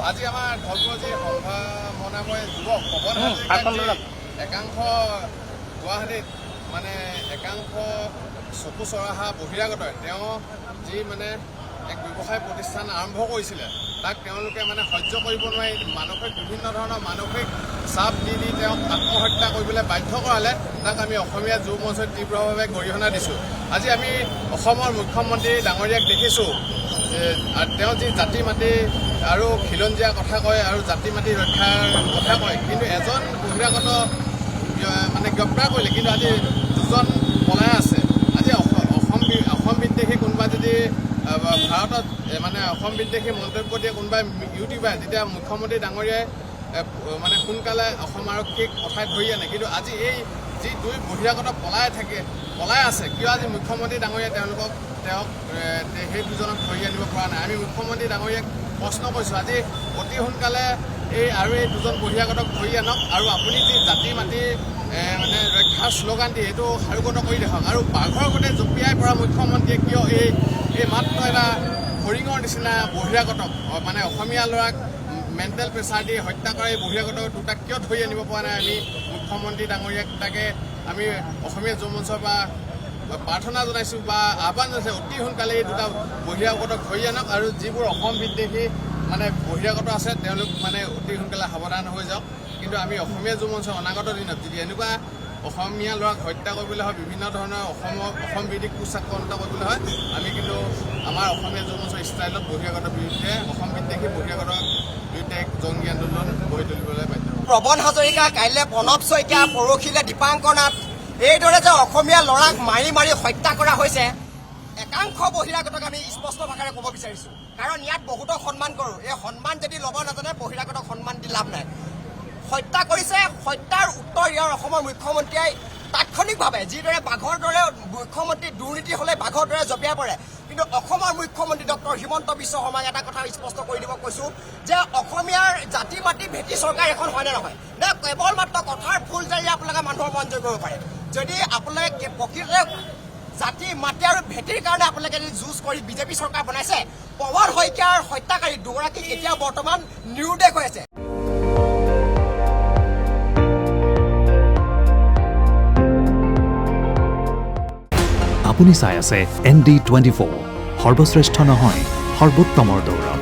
আজি আমাৰ ঢলপুৰজী সম্ভাৱনাময় যুৱক পৱন হাজৰিকাই একাংশ গুৱাহাটীত মানে একাংশ চকু চৰহা বহিৰাগতই তেওঁ যি মানে এক ব্যৱসায় প্ৰতিষ্ঠান আৰম্ভ কৰিছিলে তাক তেওঁলোকে মানে সহ্য কৰিব নোৱাৰি মানসিক বিভিন্ন ধৰণৰ মানসিক চাপ দি তেওঁক আত্মহত্যা কৰিবলৈ বাধ্য কৰালে তাক আমি অসমীয়া যুৱ মঞ্চই তীব্ৰভাৱে গৰিহণা দিছোঁ। আজি আমি অসমৰ মুখ্যমন্ত্ৰী ডাঙৰীয়াক দেখিছোঁ তেওঁ যি জাতি মাটি আৰু খিলঞ্জীয়া কথা কয় আৰু জাতি মাটি ৰক্ষাৰ কথা কয়, কিন্তু এজন বহিৰাগত মানে গ্ৰেপ্তাৰ কৰিলে, কিন্তু আজি দুজন পলাই আছে। আজি অসম বিদ্বেষী কোনোবা যদি ভাৰতত মানে অসম বিদ্বেষী মন্তব্য দিয়ে কোনোবাই ইউটিউবাৰে, তেতিয়া মুখ্যমন্ত্ৰী ডাঙৰীয়াই মানে সোনকালে অসম আৰক্ষীক পঠাই ধৰি আনে, কিন্তু আজি এই যি দুই বহিৰাগত পলাই আছে কিয় আজি মুখ্যমন্ত্ৰী ডাঙৰীয়াই তেওঁক সেই দুজনক ধৰি আনিব পৰা নাই। আমি মুখ্যমন্ত্ৰী ডাঙৰীয়াক প্ৰশ্ন কৰিছোঁ আজি অতি সোনকালে এই দুজন বহিৰাগতক ধৰি আনক আৰু আপুনি যি জাতি মাটি মানে ৰক্ষাৰ শ্লোগান দিয়ে সেইটো সাৰোগত কৰি দেখাওক। আৰু বাঘৰ গোটেই জঁপিয়াই পৰা মুখ্যমন্ত্ৰীয়ে কিয় এই মাত্ৰ এটা ফৰিঙৰ নিচিনা বহিৰাগতক মানে অসমীয়া ল'ৰাক মেণ্টেল প্ৰেছাৰ দি হত্যা কৰা এই বহিৰাগত দুটাক কিয় ধৰি আনিব পৰা নাই। আমি মুখ্যমন্ত্ৰী ডাঙৰীয়াক তাকে আমি অসমীয়া যুৱ মঞ্চৰ পৰা প্ৰাৰ্থনা জনাইছোঁ বা আহ্বান জনাইছোঁ অতি সোনকালে এই দুটা বহিৰাগতক ধৰি আনক আৰু যিবোৰ অসম বিদ্বেষী মানে বহিৰাগত আছে তেওঁলোক মানে অতি সোনকালে সাৱধান হৈ যাওক। কিন্তু আমি অসমীয়া যুৱ মঞ্চৰ অনাগত দিনত যদি এনেকুৱা অসমীয়া ল'ৰাক হত্যা কৰিবলৈ হয়, বিভিন্ন ধৰণৰ অসম বিৰোধী কুচক্ৰান্ত কৰিবলৈ হয়, আমি কিন্তু আমাৰ অসমীয়া যুৱ মঞ্চৰ ষ্টাইলত বহিৰাগতৰ বিৰুদ্ধে অসম বিদ্বেষী বহিৰাগতৰ বিৰুদ্ধে এক জংগী আন্দোলন গঢ়ি তুলিবলৈ বাধ্য। পৱন হাজৰিকা, কাইলৈ প্ৰণৱ শইকীয়া, পৰহিলৈ দীপাংকৰ নাথ, এইদৰে যে অসমীয়া ল'ৰাক মাৰি মাৰি হত্যা কৰা হৈছে, একাংশ বহিৰাগতক আমি স্পষ্ট ভাষাৰে ক'ব বিচাৰিছোঁ। কাৰণ ইয়াত বহুতক সন্মান কৰোঁ, এই সন্মান যদি ল'ব নাজানে বহিৰাগতক সন্মান দি লাভ নাই। হত্যা কৰিছে, হত্যাৰ উত্তৰ ইয়াৰ অসমৰ মুখ্যমন্ত্ৰীয়ে তাৎক্ষণিকভাৱে যিদৰে বাঘৰ দৰে মুখ্যমন্ত্ৰী দুৰ্নীতি হ'লে বাঘৰ দৰে জঁপিয়াই পৰে, কিন্তু অসমৰ মুখ্যমন্ত্ৰী ডক্টৰ হিমন্ত বিশ্ব শৰ্মাক এটা কথা স্পষ্ট কৰি দিব কৈছোঁ যে অসমীয়াৰ জাতি মাটি ভেটি চৰকাৰ এখন হয়নে নহয়, নে কেৱল মাত্ৰ কথাৰ ফুল জাৰি আপোনালোকে মানুহৰ মন জয় কৰিব পাৰে। যদি আপোনালোকে প্ৰকৃততে জাতি মাটি আৰু ভেটিৰ কাৰণে আপোনালোকে যদি যুঁজ কৰি বিজেপি চৰকাৰ বনাইছে, পৱন শইকীয়াৰ হত্যাকাৰী দুগৰাকী এতিয়া বৰ্তমান নিৰুদ্দেশ হৈ আছে। আপুনি চাই আছে ND24, সৰ্বশ্ৰেষ্ঠ নহয় সৰ্বোত্তমৰ দৌৰ।